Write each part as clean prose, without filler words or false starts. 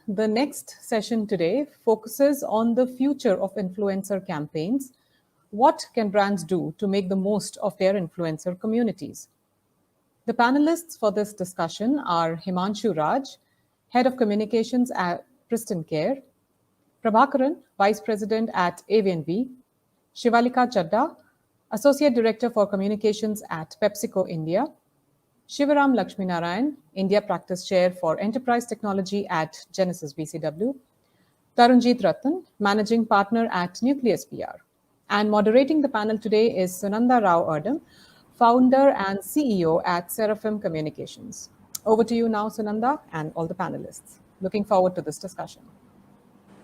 the next session today focuses on the future of influencer campaigns. What can brands do to make the most of their influencer communities? The panelists for this discussion are Himanshu Raj, Head of Communications at Pristyncare, Prabhakaran, Vice President at Avian We, Shivalika Chadha, Associate Director for Communications at PepsiCo India, Shivaram Lakshminarayan, India Practice Chair for Enterprise Technology at Genesis BCW, Tarunjeet Rattan, Managing Partner at Nucleus PR. And moderating the panel today is Sunanda Rao-Erdem, Founder and CEO at Seraphim Communications. Over to you now, Sunanda, and all the panelists. Looking forward to this discussion.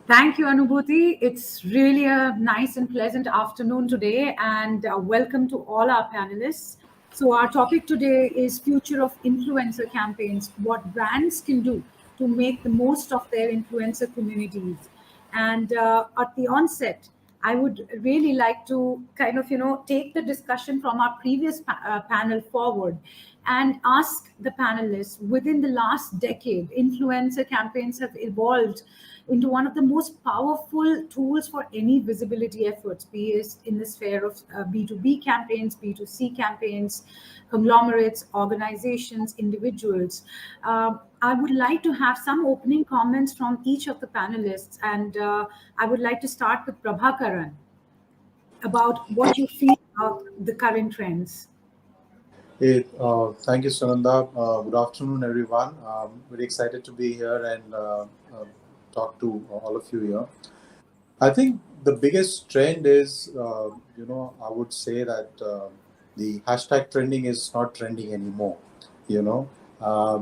Thank you, Anubhuti. It's really a nice and pleasant afternoon today, and welcome to all our panelists. So our topic today is future of influencer campaigns, what brands can do to make the most of their influencer communities. And at the onset, I would really like to kind of, take the discussion from our previous panel forward and ask the panelists, within the last decade, influencer campaigns have evolved into one of the most powerful tools for any visibility efforts, be it in the sphere of B2B campaigns, B2C campaigns, conglomerates, organizations, individuals. I would like to have some opening comments from each of the panelists, and I would like to start with Prabhakaran about what you feel about the current trends. Hey, thank you, Sunanda. Good afternoon, everyone. Very excited to be here and talk to all of you here. I think the biggest trend is, I would say that the hashtag trending is not trending anymore,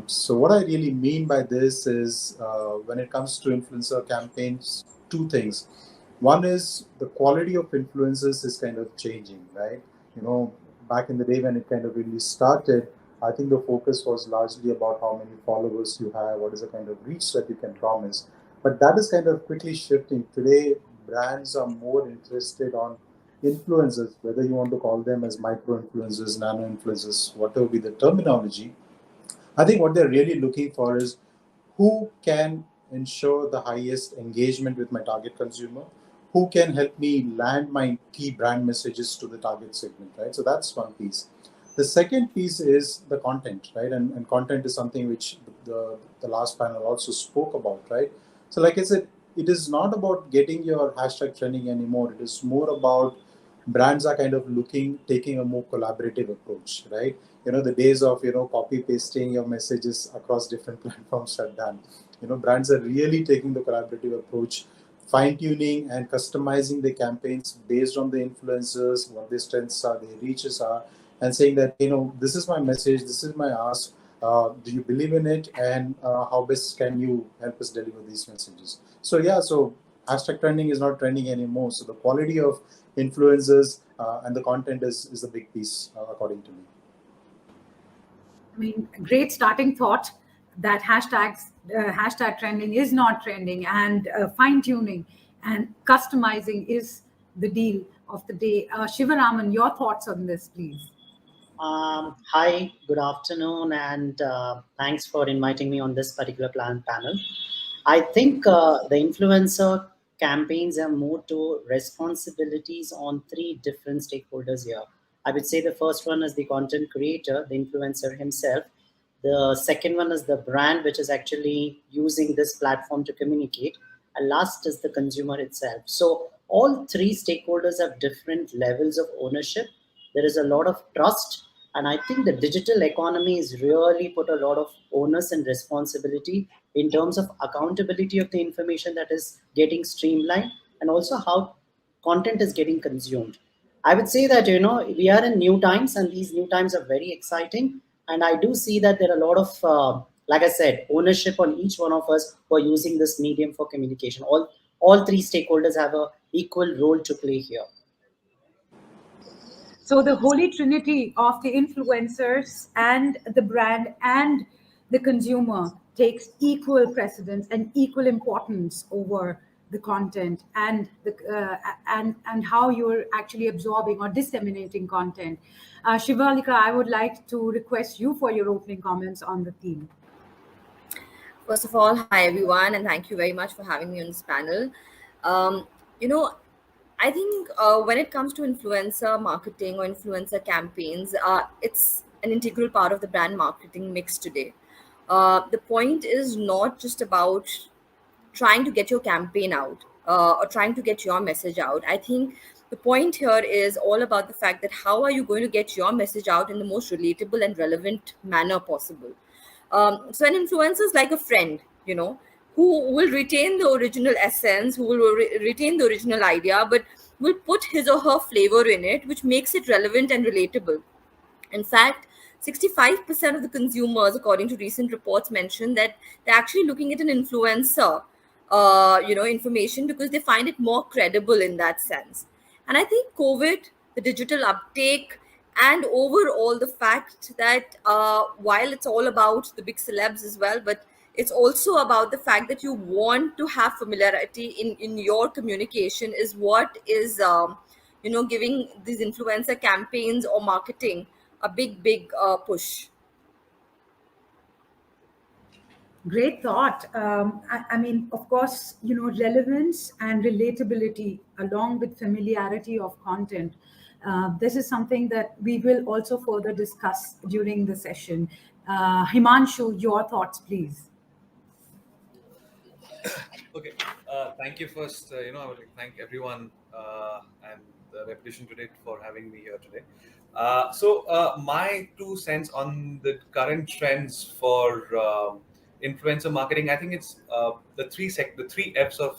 So what I really mean by this is when it comes to influencer campaigns, two things. One is the quality of influencers is kind of changing, right? Back in the day when it kind of really started, I think the focus was largely about how many followers you have, what is the kind of reach that you can promise. But that is kind of quickly shifting. Today, brands are more interested on influencers, whether you want to call them as micro-influencers, nano-influencers, whatever be the terminology. I think what they're really looking for is who can ensure the highest engagement with my target consumer, who can help me land my key brand messages to the target segment, right? So that's one piece. The second piece is the content, right? And content is something which the last panel also spoke about, right? So like I said, it is not about getting your hashtag trending anymore. It is more about brands are kind of taking a more collaborative approach, right? The days of, copy pasting your messages across different platforms are done. Brands are really taking the collaborative approach, fine-tuning and customizing the campaigns based on the influencers, what their strengths are, their reaches are, and saying that, this is my message, this is my ask, do you believe in it, and how best can you help us deliver these messages? So hashtag trending is not trending anymore. So the quality of influencers and the content is a big piece, according to me. I mean, great starting thought that hashtag trending is not trending, and fine-tuning and customizing is the deal of the day. Shivaraman, your thoughts on this, please. Hi, good afternoon, and thanks for inviting me on this particular panel. I think the influencer campaigns are more to responsibilities on three different stakeholders here. I would say the first one is the content creator, the influencer himself. The second one is the brand, which is actually using this platform to communicate. And last is the consumer itself. So all three stakeholders have different levels of ownership. There is a lot of trust. And I think the digital economy has really put a lot of onus and responsibility in terms of accountability of the information that is getting streamlined and also how content is getting consumed. I would say that, we are in new times and these new times are very exciting. And I do see that there are a lot of, like I said, ownership on each one of us who are using this medium for communication. All three stakeholders have an equal role to play here. So the holy trinity of the influencers and the brand and the consumer takes equal precedence and equal importance over the content and and how you're actually absorbing or disseminating content. Shivalika, I would like to request you for your opening comments on the theme. First of all, hi everyone, and thank you very much for having me on this panel. Um, you know, I think when it comes to influencer marketing or influencer campaigns, it's an integral part of the brand marketing mix today. The point is not just about trying to get your campaign out or trying to get your message out. I think the point here is all about the fact that how are you going to get your message out in the most relatable and relevant manner possible. So an influencer is like a friend, who will retain the original essence, who will retain the original idea, but will put his or her flavor in it, which makes it relevant and relatable. In fact, 65% of the consumers, according to recent reports, mentioned that they're actually looking at an influencer, information because they find it more credible in that sense. And I think COVID, the digital uptake, and overall the fact that while it's all about the big celebs as well, but it's also about the fact that you want to have familiarity in your communication is what is giving these influencer campaigns or marketing a big push. Great thought. I mean, of course, relevance and relatability along with familiarity of content. This is something that we will also further discuss during the session. Himanshu, your thoughts, please. Okay. Thank you first. I would like to thank everyone and the Repetition today for having me here today. My 2 cents on the current trends for influencer marketing, I think it's the three F's of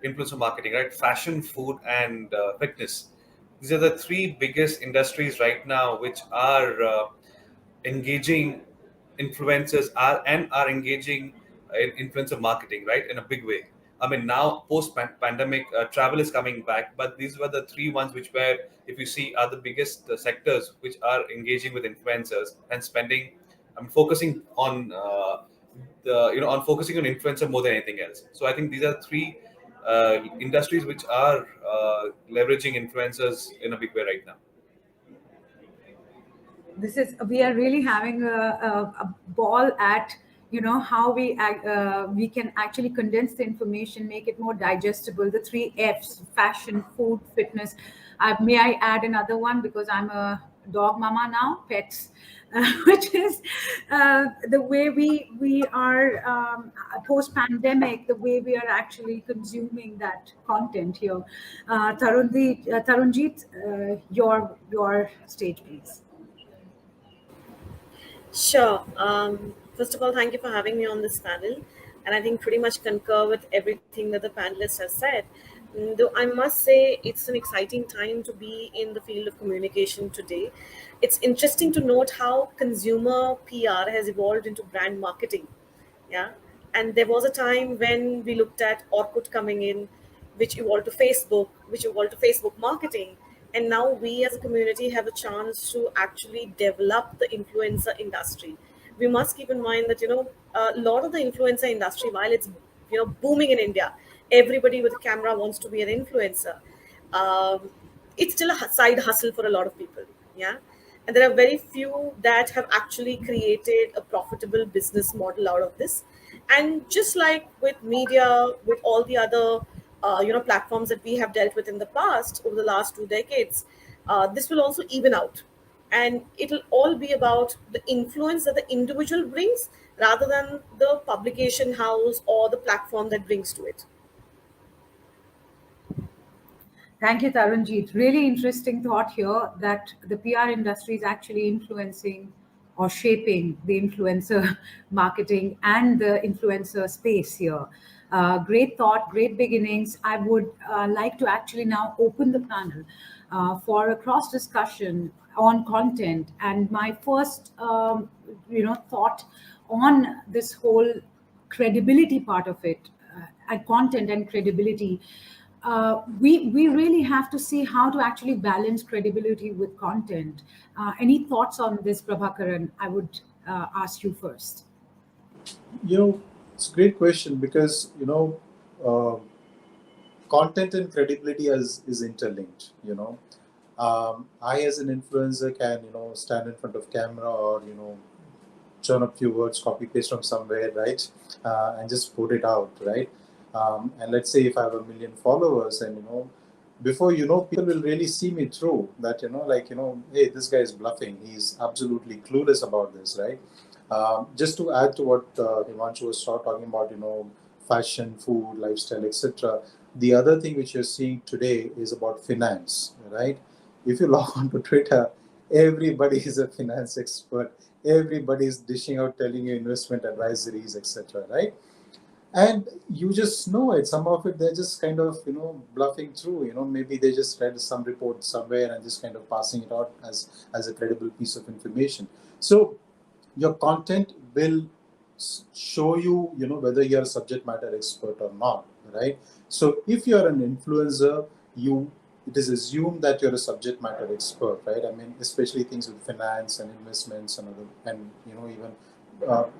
influencer marketing, right? Fashion, food, and fitness. These are the three biggest industries right now, which are engaging are engaging in influencer marketing, right, in a big way. I mean, now post pandemic, travel is coming back, but these were the three ones which were, if you see, are the biggest sectors which are engaging with influencers and spending. I mean, focusing on focusing on influencer more than anything else. So I think these are three industries which are leveraging influencers in a big way right now. We are really having a ball at how we can actually condense the information, make it more digestible. The three F's: fashion, food, fitness. May I add another one, because I'm a dog mama now? Pets. Which is the way we are post pandemic, the way we are actually consuming that content here. Tarunjeet, your stage, please. Sure. First of all, thank you for having me on this panel. And I think pretty much concur with everything that the panelists have said. Though I must say it's an exciting time to be in the field of communication today. It's interesting to note how consumer PR has evolved into brand marketing. Yeah. And there was a time when we looked at Orkut coming in, which evolved to Facebook, which evolved to Facebook marketing. And now we as a community have a chance to actually develop the influencer industry. We must keep in mind that, a lot of the influencer industry, while it's, booming in India, everybody with a camera wants to be an influencer. Um, it's still a side hustle for a lot of people. Yeah. And there are very few that have actually created a profitable business model out of this. And just like with media, with all the other platforms that we have dealt with in the past over the last 2 decades, this will also even out, and it'll all be about the influence that the individual brings rather than the publication house or the platform that brings to it. Thank you, Tarunjeet. Really interesting thought here that the PR industry is actually influencing or shaping the influencer marketing and the influencer space here. Great thought, great beginnings. I would like to actually now open the panel for a cross discussion on content. And my first, thought on this whole credibility part of it, and content and credibility. We really have to see how to actually balance credibility with content. Any thoughts on this, Prabhakaran? I would ask you first. It's a great question because uh, content and credibility is interlinked. I as an influencer can stand in front of camera or churn up few words, copy paste from somewhere, right, and just put it out, right? And let's say if I have 1 million followers, and before people will really see me through that, hey, this guy is bluffing. He's absolutely clueless about this, right? Just to add to what Himanshu was talking about, fashion, food, lifestyle, etc. The other thing which you're seeing today is about finance, right? If you log on to Twitter, everybody is a finance expert. Everybody is dishing out, telling you investment advisories, etc., right? And you just know it. Some of it they're just kind of bluffing through. Maybe they just read some report somewhere and just kind of passing it out as a credible piece of information. So your content will show you whether you're a subject matter expert or not, right? So if you're an influencer, it is assumed that you're a subject matter expert, right? I mean, especially things with finance and investments and even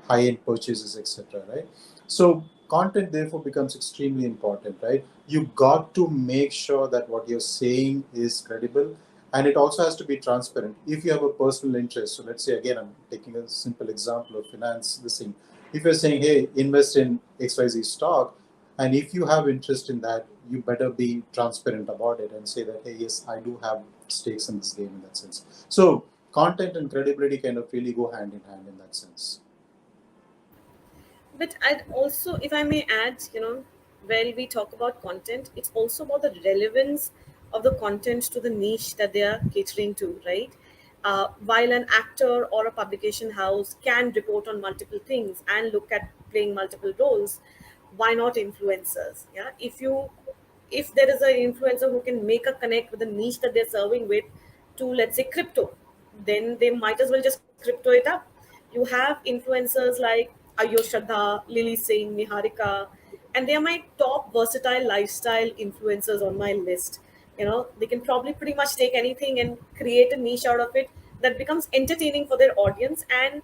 high-end purchases, etc., right? So content therefore becomes extremely important, right? You got to make sure that what you're saying is credible, and it also has to be transparent. If you have a personal interest, so let's say, again, I'm taking a simple example of finance, this thing. If you're saying, hey, invest in XYZ stock, and if you have interest in that, you better be transparent about it and say that, hey, yes, I do have stakes in this game in that sense. So content and credibility kind of really go hand in hand in that sense. But I'd also, if I may add, when we talk about content, it's also about the relevance of the content to the niche that they are catering to, right? While an actor or a publication house can report on multiple things and look at playing multiple roles, why not influencers? Yeah, if there is an influencer who can make a connect with the niche that they're serving with to, let's say, crypto, then they might as well just crypto it up. You have influencers like Chadha, Lily Singh, Niharika, and they are my top versatile lifestyle influencers on my list. They can probably pretty much take anything and create a niche out of it that becomes entertaining for their audience, and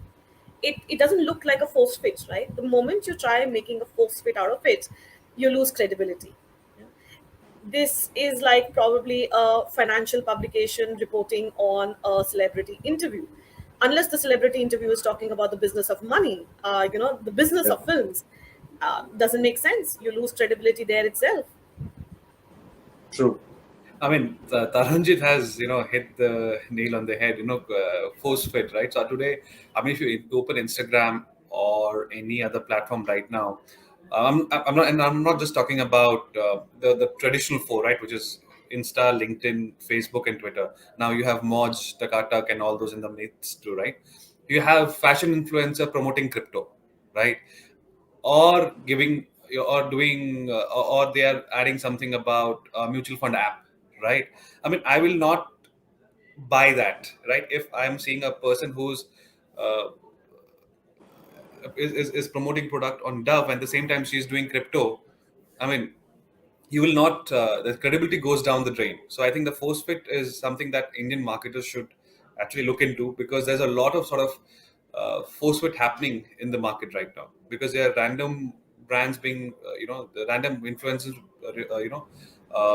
it doesn't look like a force fit, right? The moment you try making a force fit out of it, you lose credibility. This is like probably a financial publication reporting on a celebrity interview. Unless the celebrity interview is talking about the business of money, the business Yeah. of films, doesn't make sense. You lose credibility there itself. True. I mean, Tarunjeet has hit the nail on the head. Force fit, right? So today, I mean, if you open Instagram or any other platform right now, I'm not just talking about the traditional four, right? Which is Insta, LinkedIn, Facebook, and Twitter. Now you have Moj, Takatak, and all those in the midst too, right? You have fashion influencer promoting crypto, right? Or giving or doing or they are adding something about a mutual fund app, right? I mean, I will not buy that, right? If I'm seeing a person who's uh, is promoting product on Dove and at the same time she's doing crypto, I mean, you will not the credibility goes down the drain. So I think the force fit is something that Indian marketers should actually look into, because there's a lot of sort of force fit happening in the market right now, because there are random brands being the random influencers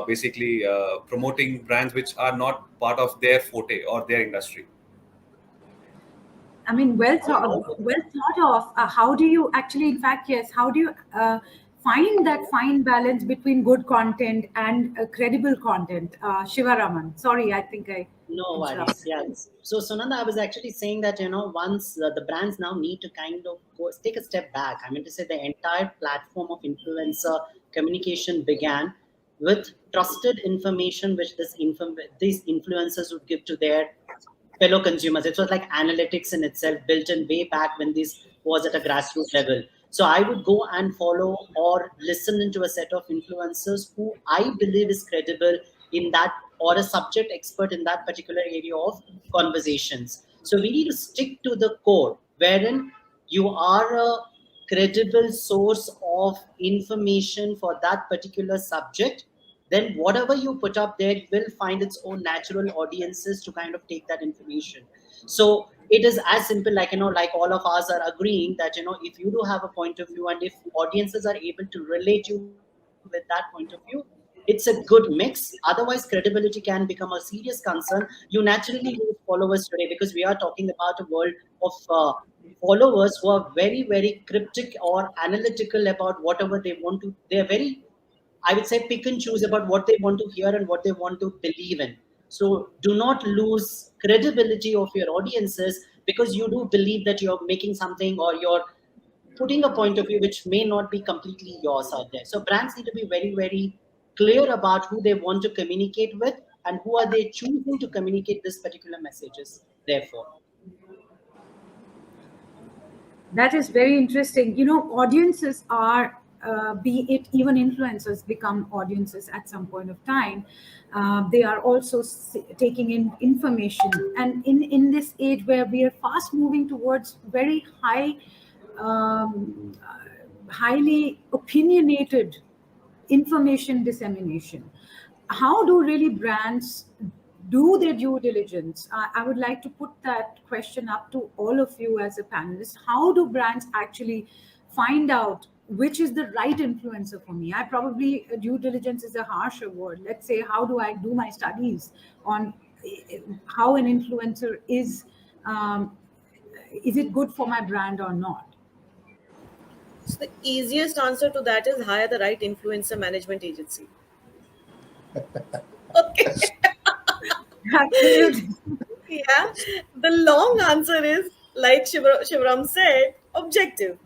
basically promoting brands which are not part of their forte or their industry. I mean, well thought of. How do you actually, in fact, yes, how do you find that fine balance between good content and credible content? Shivaraman, sorry, I think I No worries. interrupted. Yes. So, Sunanda, I was actually saying that, once the brands now need to kind of take a step back. I mean to say the entire platform of influencer communication began with trusted information, which these influencers would give to their fellow consumers. It was like analytics in itself, built in way back when this was at a grassroots level. So I would go and follow or listen into a set of influencers who I believe is credible in that, or a subject expert in that particular area of conversations. So we need to stick to the core, wherein you are a credible source of information for that particular subject, then whatever you put up there will find its own natural audiences to kind of take that information. So it is as simple, like like all of us are agreeing that if you do have a point of view, and if audiences are able to relate you with that point of view, it is it's a good mix. Otherwise, credibility can become a serious concern. You naturally lose followers today because we are talking about a world of followers who are very, very cryptic or analytical about whatever they want to. They are very, I would say, pick and choose about what they want to hear and what they want to believe in. So do not lose credibility of your audiences because you do believe that you're making something or you're putting a point of view which may not be completely yours out there. So brands need to be very, very clear about who they want to communicate with and who are they choosing to communicate this particular messages. Therefore, That is very interesting. Audiences are, be it even influencers become audiences at some point of time. They are also taking in information. And in this age where we are fast moving towards very highly opinionated information dissemination, how do really brands do their due diligence? I would like to put that question up to all of you as a panelist. How do brands actually find out which is the right influencer for me? I probably, due diligence is a harsher word. Let's say, how do I do my studies on how an influencer is it good for my brand or not? So the easiest answer to that is hire the right influencer management agency. Okay. Absolutely. Yeah. The long answer is, like Shivaram said, objective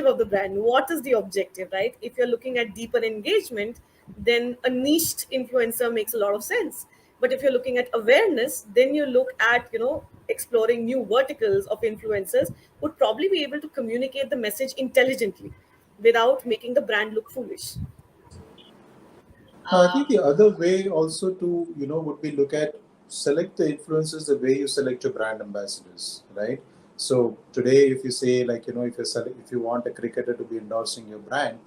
of the brand. What is the objective, right? If you're looking at deeper engagement, then a niched influencer makes a lot of sense. But if you're looking at awareness, then you look at, exploring new verticals of influencers would probably be able to communicate the message intelligently without making the brand look foolish. I think the other way also to, would be look at select the influencers the way you select your brand ambassadors, right? So today, if you say like, if you want a cricketer to be endorsing your brand,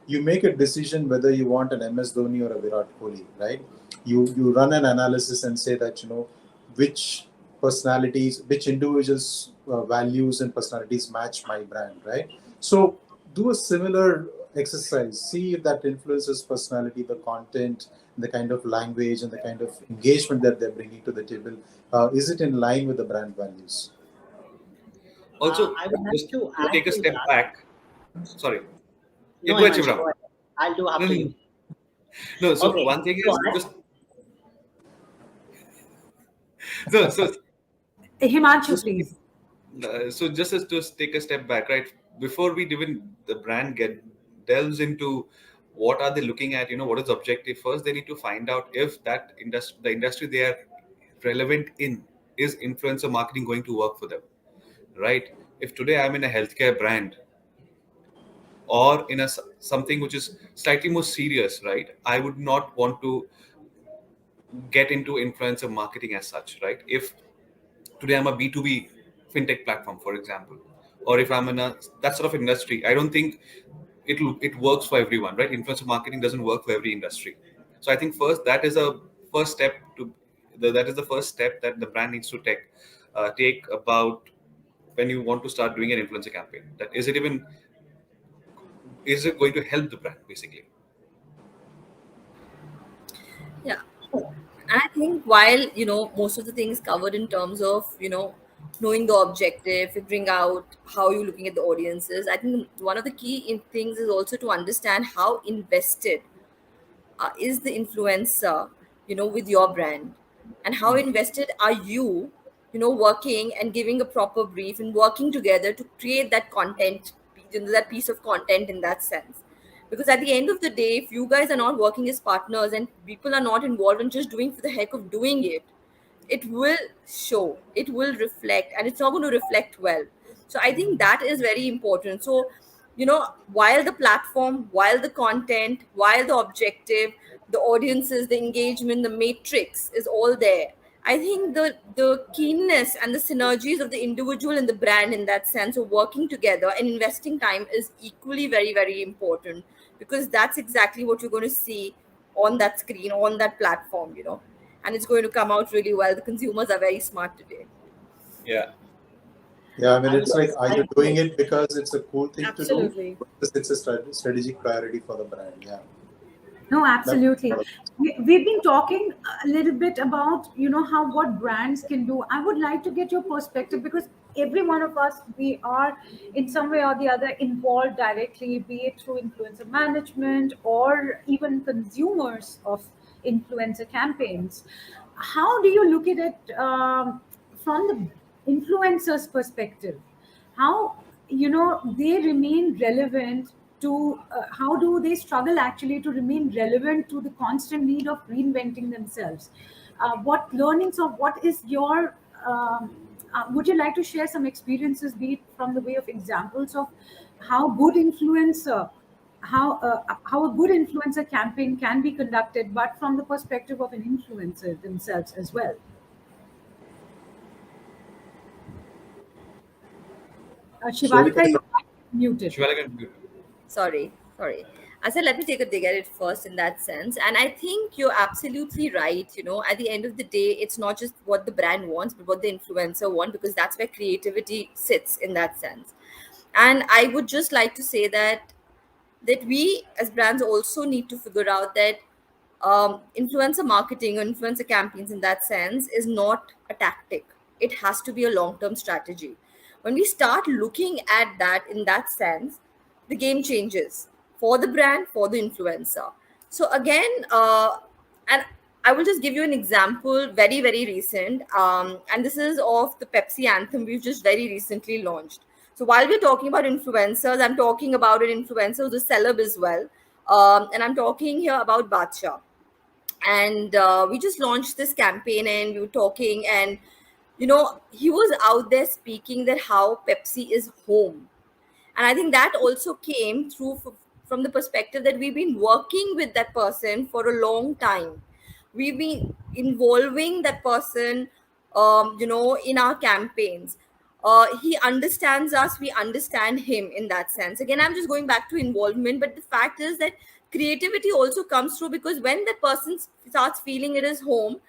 you make a decision whether you want an MS Dhoni or a Virat Kohli, right? You run an analysis and say that, which personalities, which individuals' values and personalities match my brand, right? So do a similar exercise. See if that influences personality, the content, the kind of language, and the kind of engagement that they're bringing to the table. Is it in line with the brand values? Also, I would just like to to add take a to step that. back. Sorry. No, Go ahead, Himanshu, Shivaram. go ahead. I'll do No, after no, you. no. So Okay. one thing So is just no. So Himanshu, just please. so just as to take a step back, right? Before we even the brand delves into what are they looking at, what is the objective. First, they need to find out if that the industry they are relevant in, is influencer marketing going to work for them, right? If today I'm in a healthcare brand or in something which is slightly more serious, right? I would not want to get into influencer marketing as such, right? If today I'm a B2B fintech platform, for example, or if I'm in that sort of industry, I don't think it works for everyone, right? Influencer marketing doesn't work for every industry. So I think first that is a first step that is the first step that the brand needs to take about when you want to start doing an influencer campaign. That is it going to help the brand basically? Yeah. And I think while, most of the things covered in terms of, knowing the objective, figuring out how you're looking at the audiences, I think one of the key things is also to understand how invested is the influencer, with your brand, and how invested are you, working and giving a proper brief and working together to create that content, that piece of content in that sense. Because at the end of the day, if you guys are not working as partners and people are not involved in just doing for the heck of doing it, it will show, it will reflect, and it's not going to reflect well. So I think that is very important. So, while the platform, while the content, while the objective, the audiences, the engagement, the matrix is all there, I think the keenness and the synergies of the individual and the brand in that sense of working together and investing time is equally very, very important, because that's exactly what you're going to see on that screen, on that platform, and it's going to come out really well. The consumers are very smart today. Yeah. Yeah, I mean, I it's like, would are you doing it because it's a cool thing to do? Absolutely. Because it's a strategic priority for the brand. Yeah. No, absolutely. We've been talking a little bit about, how what brands can do. I would like to get your perspective because every one of us, we are in some way or the other involved directly, be it through influencer management or even consumers of influencer campaigns. How do you look at it from the influencer's perspective? How they remain relevant to how do they struggle actually to remain relevant to the constant need of reinventing themselves? What learnings or what is your would you like to share some experiences, be it from the way of examples of how good influencer how a good influencer campaign can be conducted, but from the perspective of an influencer themselves as well? Shivalika, you are muted. Shivalika, Sorry. I said, let me take a dig at it first in that sense. And I think you're absolutely right. At the end of the day, it's not just what the brand wants, but what the influencer want, because that's where creativity sits in that sense. And I would just like to say that we as brands also need to figure out that influencer marketing or influencer campaigns in that sense is not a tactic. It has to be a long-term strategy. When we start looking at that in that sense, the game changes for the brand, for the influencer. So again, and I will just give you an example, very, very recent. And this is of the Pepsi anthem we've just very recently launched. So while we're talking about influencers, I'm talking about an influencer who's a celeb as well. And I'm talking here about Bacha. And we just launched this campaign and we were talking, and he was out there speaking that how Pepsi is home. And I think that also came through from the perspective that we've been working with that person for a long time. We've been involving that person in our campaigns. He understands us, we understand him in that sense. Again, I'm just going back to involvement, but the fact is that creativity also comes through, because when that person starts feeling it is home,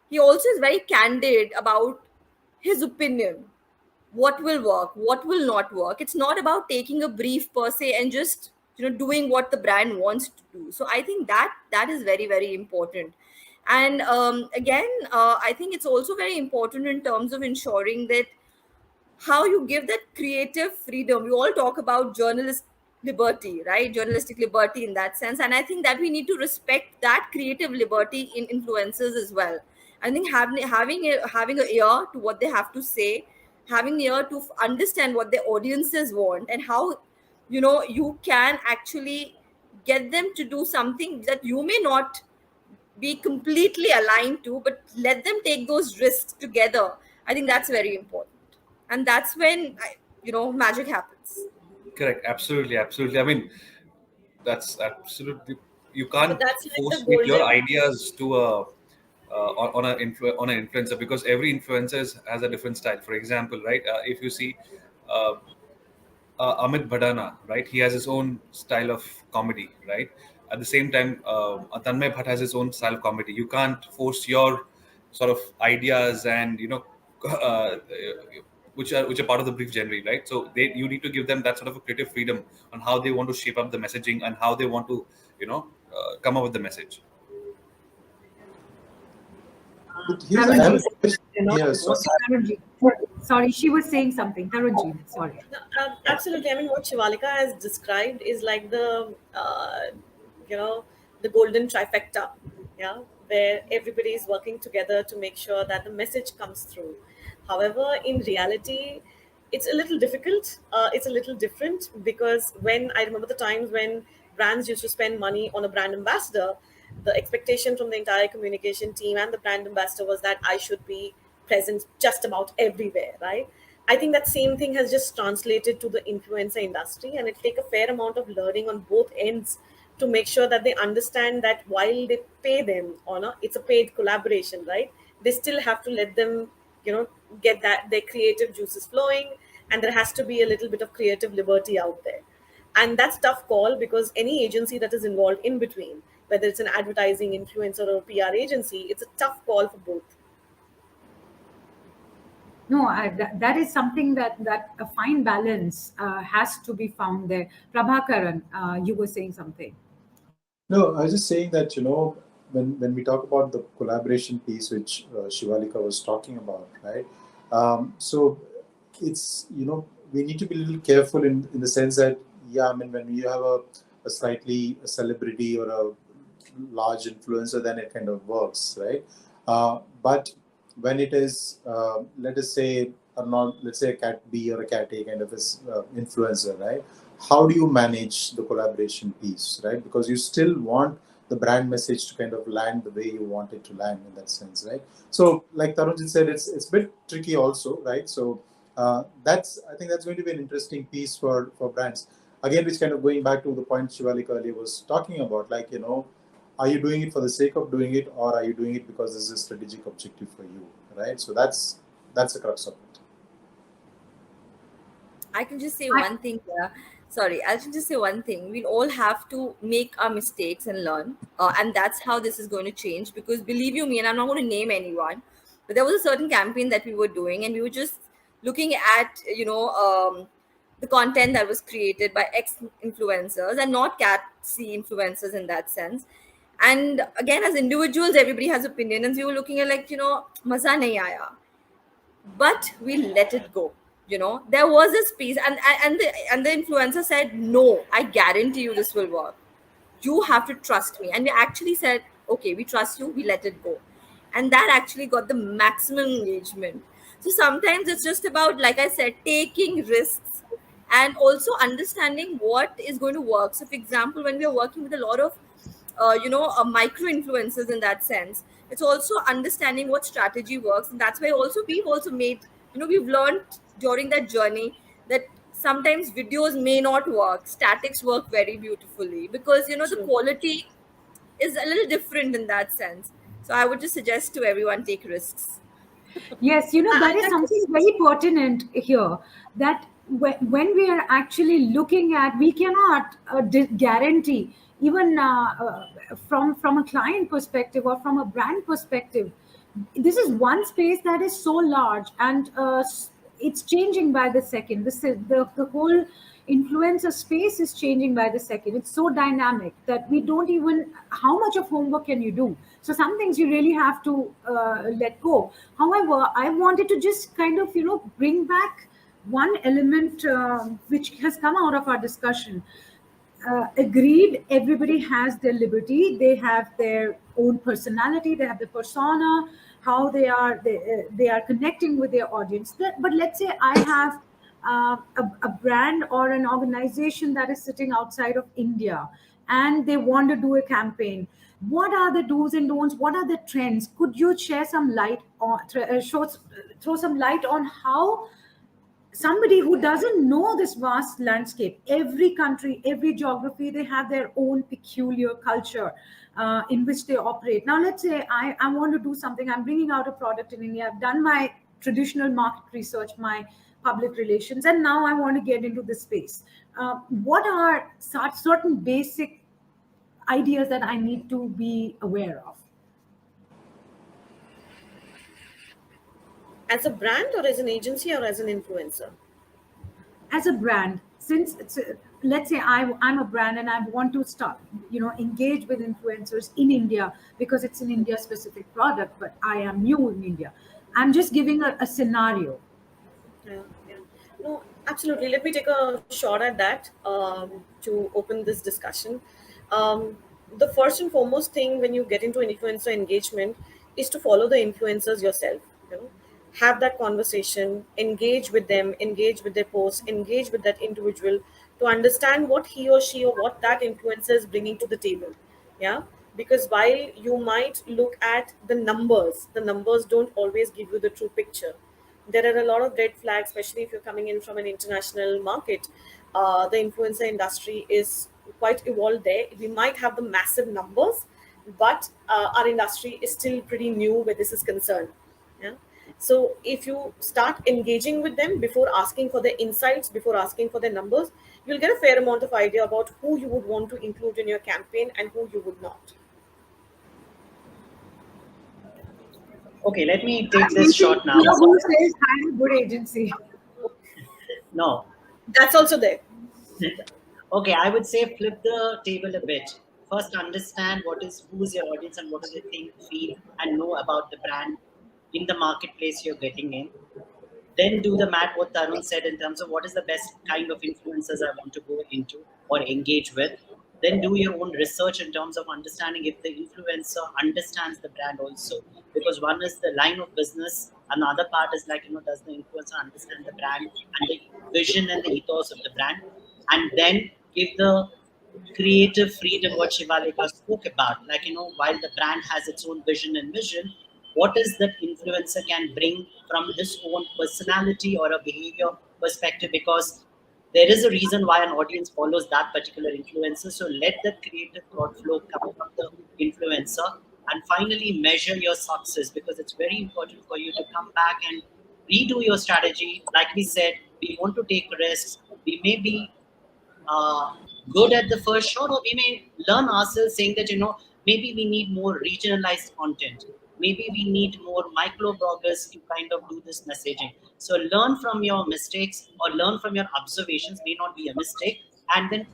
he also is very candid about his opinion, what will work, what will not work. It's not about taking a brief per se and just doing what the brand wants to do. So I think that is very, very important. And again, I think it's also very important in terms of ensuring that how you give that creative freedom. We all talk about journalist liberty, right? Journalistic liberty in that sense. And I think that we need to respect that creative liberty in influencers as well. I think having a ear to what they have to say, having ear to understand what their audiences want, and how you can actually get them to do something that you may not be completely aligned to, but let them take those risks together. I think that's very important, and that's when magic happens. correct. Absolutely. I mean, that's absolutely, you can't But that's like force the fit your golden. ideas to on an influencer, because every influencer has a different style. For example, right, if you see uh, Amit Bhadana, right? He has his own style of comedy, right? At the same time, Tanmay Bhatt has his own style of comedy. You can't force your sort of ideas and which are part of the brief generally, right? So you need to give them that sort of a creative freedom on how they want to shape up the messaging and how they want to come up with the message. But here's I have a question here. So Tarunjeet. Sorry, she was saying something. Tarunjeet, sorry. No, absolutely. I mean, what Shivalika has described is like you know, the golden trifecta, yeah, where everybody is working together to make sure that the message comes through. However, in reality, it's a little difficult. It's a little different, because when I remember the times when brands used to spend money on a brand ambassador, the expectation from the entire communication team and the brand ambassador was that I should be present just about everywhere, right? I think that same thing has just translated to the influencer industry, and it take a fair amount of learning on both ends to make sure that they understand that while they pay them on it's a paid collaboration, right? They still have to let them, you know, get that their creative juices flowing, and there has to be a little bit of creative liberty out there. And that's tough call, because any agency that is involved in between, whether it's an advertising influencer or PR agency, it's a tough call for both. No, that is something that a fine balance has to be found there. Prabhakaran, you were saying something. No, I was just saying that, when we talk about the collaboration piece, which Shivalika was talking about, right? So it's, we need to be a little careful in the sense that, yeah, I mean, when you have a slightly a celebrity or a large influencer, then it kind of works, right? But when it is, let us say, let's say a cat B or a cat A kind of influencer, right? How do you manage the collaboration piece, right? Because you still want the brand message to kind of land the way you want it to land in that sense, right? So, like Tarunjeet said, it's a bit tricky also, right? So I think that's going to be an interesting piece for brands. Again, which kind of going back to the point Shivalika earlier was talking about, like, are you doing it for the sake of doing it, or are you doing it because this is a strategic objective for you, right? So that's the crux of it. I can just say one thing here. Sorry, I can just say one thing. We all have to make our mistakes and learn. And that's how this is going to change. Because believe you me, and I'm not going to name anyone, but there was a certain campaign that we were doing, and we were just looking at, the content that was created by ex influencers and not cat C influencers in that sense. And again, as individuals, everybody has opinion, and we were looking at like, maza nahi aaya, but we let it go. There was a space, and the influencer said, no, I guarantee you this will work. You have to trust me. And we actually said, okay, we trust you, we let it go. And that actually got the maximum engagement. So sometimes it's just about, like I said, taking risks and also understanding what is going to work. So for example, when we are working with a lot of micro influencers in that sense, it's also understanding what strategy works. And that's why also we've also made, we've learned during that journey that sometimes videos may not work, statics work very beautifully, because the quality is a little different in that sense. So I would just suggest to everyone, take risks. Yes, that is something very pertinent here, that when we are actually looking at, we cannot guarantee, even from a client perspective or from a brand perspective. This is one space that is so large, and it's changing by the second. The whole influencer space is changing by the second. It's so dynamic that we don't even, how much of homework can you do? So some things you really have to let go. However, I wanted to just kind of bring back one element which has come out of our discussion. Agreed, everybody has their liberty, they have their own personality, they have the persona, how they are connecting with their audience. But let's say I have a brand or an organization that is sitting outside of India, and they want to do a campaign. What are the do's and don'ts? What are the trends? Could you share some light on, throw some light on how somebody who doesn't know this vast landscape, every country, every geography, they have their own peculiar culture in which they operate. Now, let's say I want to do something, I'm bringing out a product in India, I've done my traditional market research, my public relations, and now I want to get into this space. What are certain basic ideas that I need to be aware of? As a brand, or as an agency, or as an influencer? As a brand, since let's say I'm a brand and I want to start engage with influencers in India, because it's an India specific product, but I am new in India. I'm just giving a scenario. Yeah. No, absolutely. Let me take a shot at that to open this discussion. The first and foremost thing when you get into an influencer engagement is to follow the influencers yourself. Have that conversation, engage with them, engage with their posts, engage with that individual to understand what he or she or what that influencer is bringing to the table. Yeah. Because while you might look at the numbers don't always give you the true picture. There are a lot of red flags, especially if you're coming in from an international market. The influencer industry is quite evolved there. We might have the massive numbers, but our industry is still pretty new where this is concerned. Yeah. So if you start engaging with them before asking for their insights, before asking for their numbers, you'll get a fair amount of idea about who you would want to include in your campaign and who you would not. Okay, let me take this shot now. Who says I'm a good agency? No. That's also there. Okay, I would say flip the table a bit. first understand who's your audience and what do they think, feel, and know about the brand in the marketplace you're getting in. Then do the math, what Tarun said, in terms of what is the best kind of influencers I want to go into or engage with. Then do your own research in terms of understanding if the influencer understands the brand also. Because one is the line of business, another part is like, does the influencer understand the brand and the vision and the ethos of the brand? And then give the creative freedom what Shivalika spoke about. Like, while the brand has its own vision and mission, what is that influencer can bring from his own personality or a behavior perspective? Because there is a reason why an audience follows that particular influencer. So let that creative thought flow come from the influencer. And finally, measure your success, because it's very important for you to come back and redo your strategy. Like we said, we want to take risks. We may be good at the first shot, or we may learn ourselves saying that, maybe we need more regionalized content. Maybe we need more micro bloggers to kind of do this messaging. So learn from your mistakes or learn from your observations, may not be a mistake, and then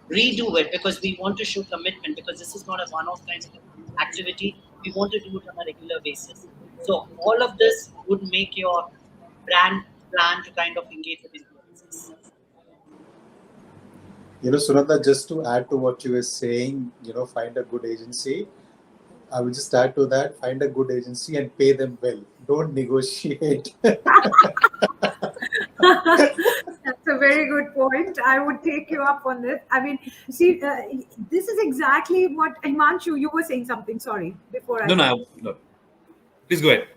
redo it, because we want to show commitment, because this is not a one-off kind of activity. We want to do it on a regular basis. So all of this would make your brand plan to kind of engage with influencers. Sunanda, just to add to what you were saying, find a good agency. I will just add to that, find a good agency and pay them well. Don't negotiate. That's a very good point. I would take you up on this. I mean, see, this is exactly what Himanshu, you were saying something. Sorry, before I. No. Please go ahead.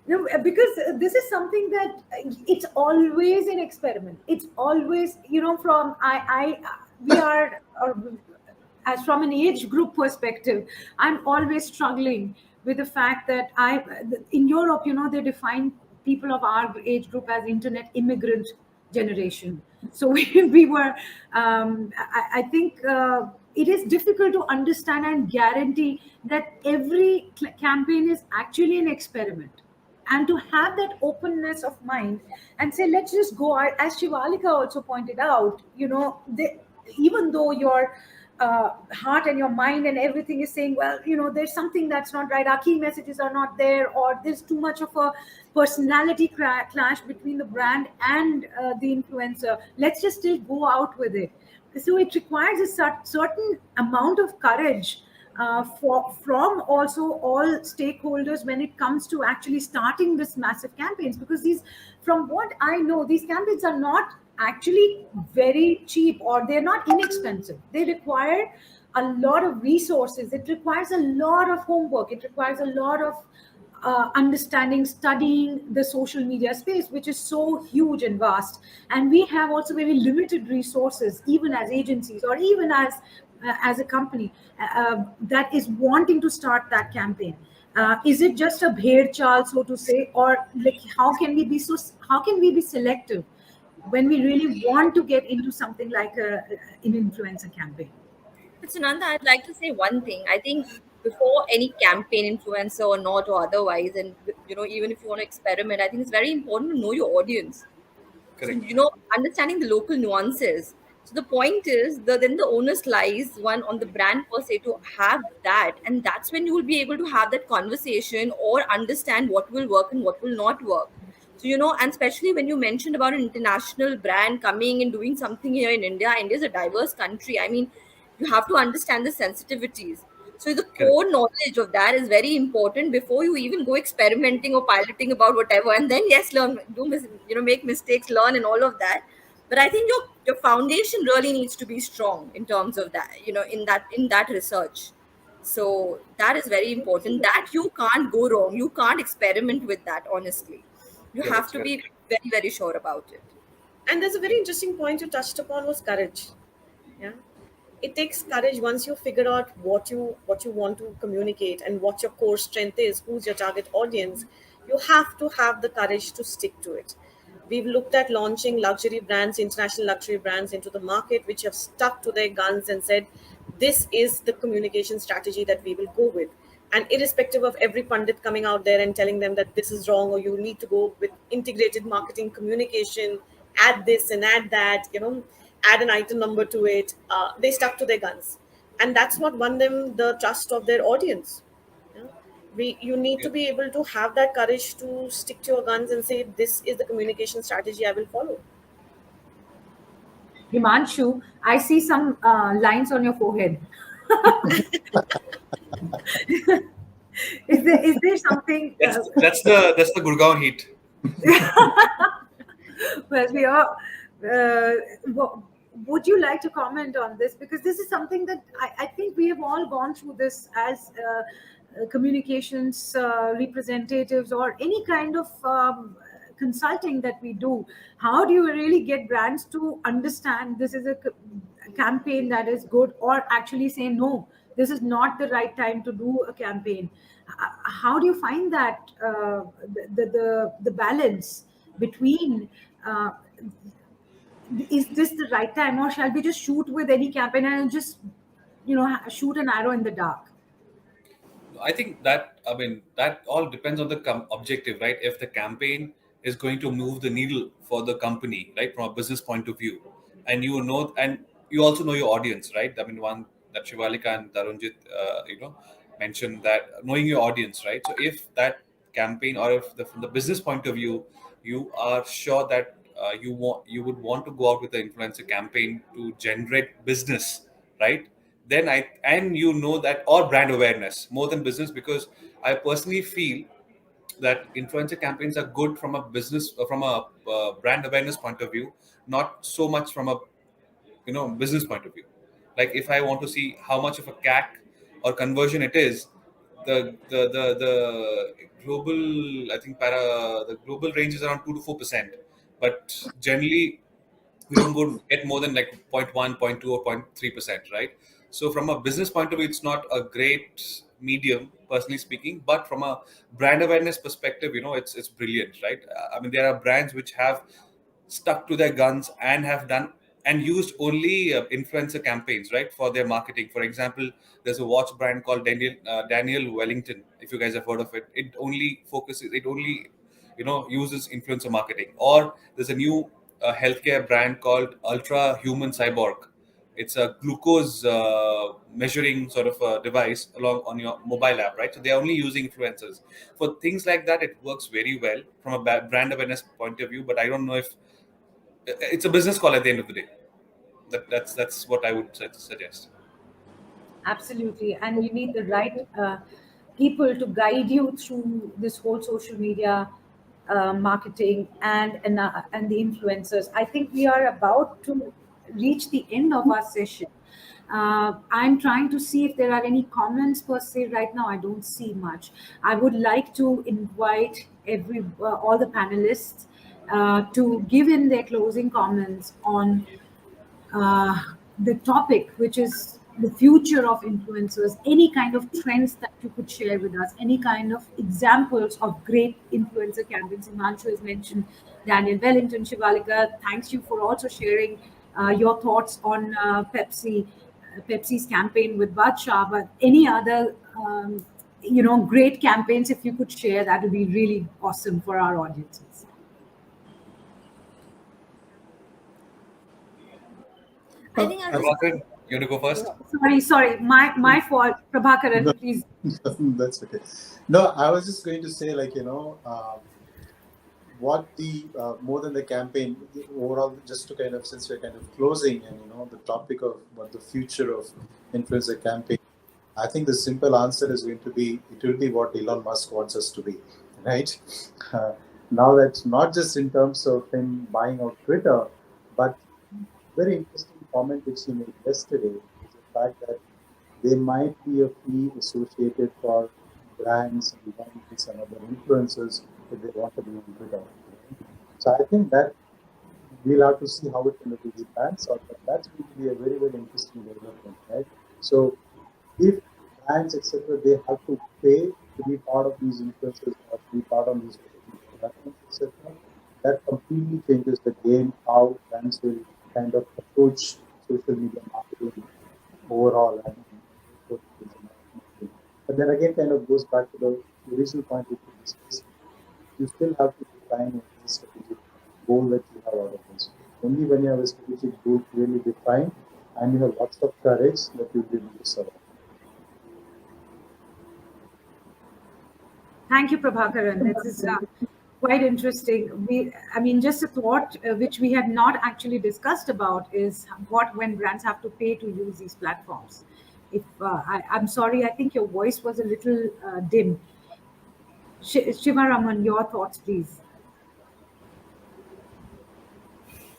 No, because this is something that it's always an experiment. It's always, from we are, as from an age group perspective, I'm always struggling with the fact that in Europe, they define people of our age group as internet immigrant generation. So we were, I think it is difficult to understand and guarantee that every campaign is actually an experiment. And to have that openness of mind and say, let's just go, as Shivalika also pointed out, even though your heart and your mind and everything is saying, well, there's something that's not right, our key messages are not there, or there's too much of a personality clash between the brand and the influencer, let's just still go out with it. So it requires a certain amount of courage from also all stakeholders when it comes to actually starting this massive campaigns, because from what I know, these campaigns are not actually very cheap, or they're not inexpensive. They require a lot of resources. It requires a lot of homework. It requires a lot of understanding, studying the social media space, which is so huge and vast. And we have also very limited resources, even as agencies or even as a company that is wanting to start that campaign. Is it just a bhed chal, so to say, or like how can we be selective when we really want to get into something like an influencer campaign? But Sunanda, I'd like to say one thing. I think before any campaign, influencer or not or otherwise, and even if you want to experiment, I think it's very important to know your audience. Correct. So, understanding the local nuances. So the point is then the onus lies one on the brand per se to have that, and that's when you will be able to have that conversation or understand what will work and what will not work. So and especially when you mentioned about an international brand coming and doing something here in India. India is a diverse country. I mean, you have to understand the sensitivities. So the core knowledge of that is very important before you even go experimenting or piloting about whatever. And then yes, learn, make mistakes, learn, and all of that. But I think your foundation really needs to be strong in terms of that. In that research. So that is very important. That you can't go wrong. You can't experiment with that. Honestly, you have to be very, very sure about it. And there's a very interesting point you touched upon was courage. Yeah. It takes courage once you figure out what you want to communicate and what your core strength is, who's your target audience. You have to have the courage to stick to it. We've looked at launching luxury brands, international luxury brands into the market, which have stuck to their guns and said, this is the communication strategy that we will go with. And irrespective of every pundit coming out there and telling them that this is wrong, or you need to go with integrated marketing communication, add this and add that, add an item number to it, they stuck to their guns. and that's what won them the trust of their audience. Yeah. You need to be able to have that courage to stick to your guns and say, this is the communication strategy I will follow. Himanshu, I see some lines on your forehead. Is there something? That's the Gurgaon heat. Well, we are. Would you like to comment on this? Because this is something that I think we have all gone through this as communications representatives or any kind of consulting that we do. How do you really get brands to understand this is a campaign that is good, or actually say no, this is not the right time to do a campaign? How do you find that the balance between is this the right time, or shall we just shoot with any campaign and just shoot an arrow in the dark? I think that all depends on the objective, right? If the campaign is going to move the needle for the company, right, from a business point of view, and you also know your audience, right? I mean, one that Shivalika and Tarunjeet, mentioned that knowing your audience, right? So if that campaign, or if from the business point of view, you are sure that you would want to go out with the influencer campaign to generate business, right? Then that, or brand awareness more than business, because I personally feel that influencer campaigns are good from a business, from a brand awareness point of view, not so much from a business point of view. Like if I want to see how much of a CAC or conversion it is, the global, I think the global range is around 2 to 4%, but generally we don't go get more than like 0.1, 0.2, or 0.3%, right? So from a business point of view, it's not a great medium, personally speaking. But from a brand awareness perspective, it's brilliant, right? I mean, there are brands which have stuck to their guns and have done and used only influencer campaigns, right, for their marketing. For example, there's a watch brand called Daniel Wellington. If you guys have heard of it, it only uses influencer marketing. Or there's a new healthcare brand called Ultra Human Cyborg. It's a glucose measuring sort of a device along on your mobile app, right? So they're only using influencers for things like that. It works very well from a brand awareness point of view, but I don't know if it's a business call at the end of the day. That's what I would suggest. Absolutely, and you need the right people to guide you through this whole social media marketing and the influencers. I think we are about to reach the end of our session. I'm trying to see if there are any comments per se right now. I don't see much. I would like to invite all the panelists to give in their closing comments on the topic, which is the future of influencers. Any kind of trends that you could share with us, any kind of examples of great influencer campaigns. Himanshu has mentioned Daniel Wellington. Shivalika, thanks you for also sharing your thoughts on Pepsi's campaign with Badshah. But any other great campaigns, if you could share, that would be really awesome for our audiences. I think I'll Prabhakaran, you want to go first? Sorry, my fault. Prabhakaran, No. please. That's okay. No, I was just going to say, what the more than the campaign overall, just to kind of, since we're kind of closing, and the topic of what the future of influencer campaign, I think the simple answer is going to be, it will be what Elon Musk wants us to be, right? Now that's not just in terms of him buying out Twitter, but very interesting comment which he made yesterday is the fact that there might be a fee associated for brands and events and other influencers if they want to be on Twitter. So I think that we'll have to see how it really pans out, but that's going to be a very, very interesting development, right? So if brands, etc., they have to pay to be part of these influencers or to be part of these platforms, etc., that completely changes the game, how brands will kind of approach social media marketing overall. But then again, kind of goes back to the original point which we discussed. You still have to define a strategic goal that you have out of this. Only when you have a strategic goal clearly defined, and you have lots of courage that you'll be able to serve. Thank you, Prabhakaran. This is quite interesting. I mean, just a thought which we have not actually discussed about is when brands have to pay to use these platforms. I'm sorry, I think your voice was a little dim. Shivaraman, your thoughts, please.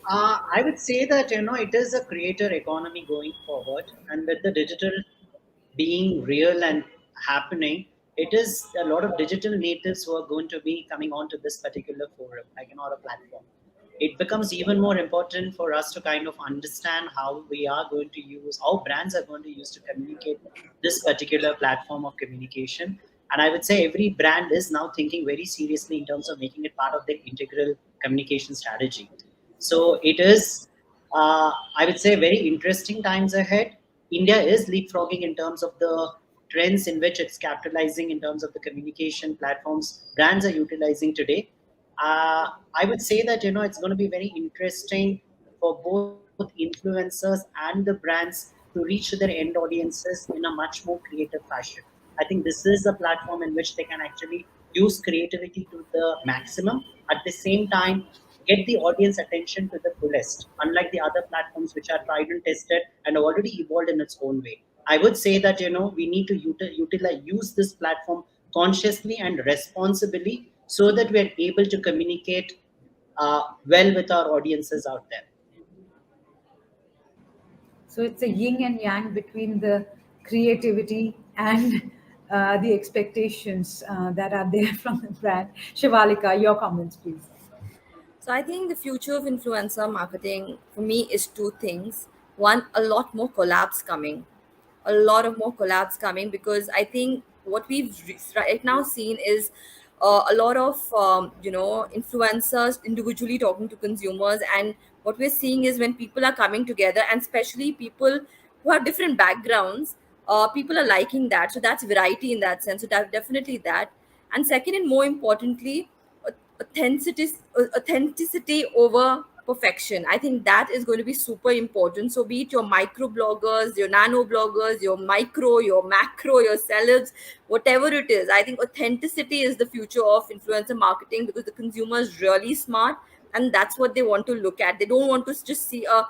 I would say that it is a creator economy going forward, and with the digital being real and happening, it is a lot of digital natives who are going to be coming onto this particular forum, like a platform. It becomes even more important for us to kind of understand how we are going to use, how brands are going to use to communicate this particular platform of communication. And I would say every brand is now thinking very seriously in terms of making it part of their integral communication strategy. So it is, I would say, very interesting times ahead. India is leapfrogging in terms of the trends in which it's capitalizing in terms of the communication platforms brands are utilizing today. I would say that it's going to be very interesting for both influencers and the brands to reach their end audiences in a much more creative fashion. I think this is a platform in which they can actually use creativity to the maximum. At the same time, get the audience attention to the fullest, unlike the other platforms which are tried and tested and already evolved in its own way. I would say that we need to use this platform consciously and responsibly so that we are able to communicate well with our audiences out there. So it's a yin and yang between the creativity and the expectations that are there from the brand. Shivalika, your comments, please. So I think the future of influencer marketing for me is two things. One, a lot more collabs coming, a lot of more collabs coming, because I think what we've right now seen is a lot of influencers individually talking to consumers, and what we're seeing is when people are coming together, and especially people who have different backgrounds, people are liking that. So that's variety in that sense. So that's definitely that. And second, and more importantly, authenticity authenticity over perfection. I think that is going to be super important. So be it your micro bloggers, your nano bloggers, your micro, your macro, your celebs, whatever it is, I think authenticity is the future of influencer marketing, because the consumer is really smart and that's what they want to look at. They don't want to just see a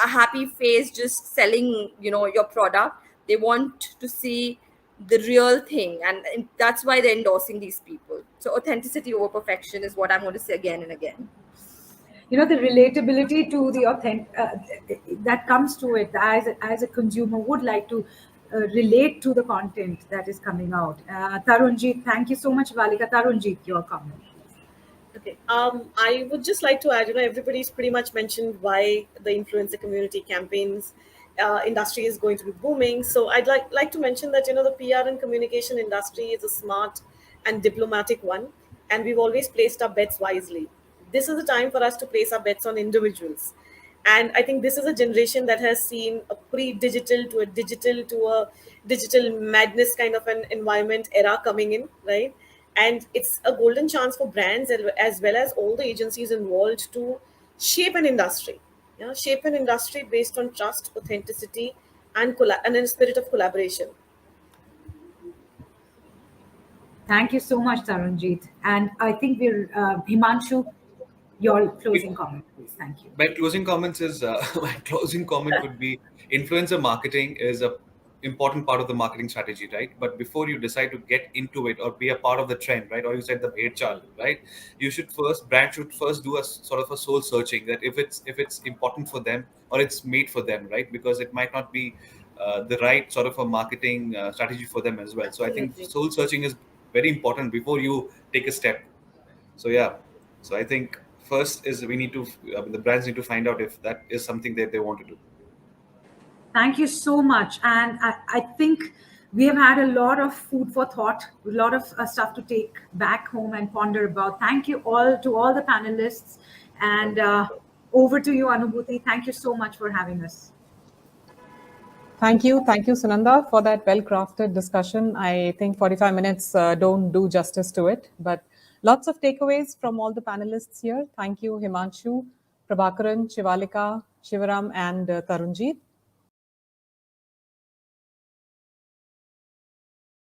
happy face just selling your product. They want to see the real thing, and that's why they're endorsing these people. So authenticity over perfection is what I'm going to say again and again. The relatability to the authentic that comes to it, as a consumer would like to relate to the content that is coming out. Tarunjeet, thank you so much, Valika. Tarunjeet, your comment. Okay. I would just like to add, everybody's pretty much mentioned why the influencer community campaigns industry is going to be booming. So I'd like to mention that, the PR and communication industry is a smart and diplomatic one, and we've always placed our bets wisely. This is the time for us to place our bets on individuals. And I think this is a generation that has seen a pre-digital to a digital madness kind of an environment era coming in, right? And it's a golden chance for brands as well as all the agencies involved to shape an industry. Shape an industry based on trust, authenticity, and a spirit of collaboration. Thank you so much, Tarunjeet. And I think we're Himanshu, your closing comment, please. Thank you. My closing comments is my closing comment would be influencer marketing is a important part of the marketing strategy, right? But before you decide to get into it or be a part of the trend, right, or you said the bait chart, right, brand should first do a sort of a soul searching, that if it's important for them or it's made for them, right? Because it might not be the right sort of a marketing strategy for them as well. So I think Absolutely. soul searching is very important before you take a step. So yeah, so I think first is the brands need to find out if that is something that they want to do. Thank you so much. And I think we have had a lot of food for thought, a lot of stuff to take back home and ponder about. Thank you all to all the panelists. And over to you, Anubhuti. Thank you so much for having us. Thank you, Sunanda, for that well-crafted discussion. I think 45 minutes don't do justice to it, but lots of takeaways from all the panelists here. Thank you, Himanshu, Prabhakaran, Shivalika, Shivaram, and Tarunjeet.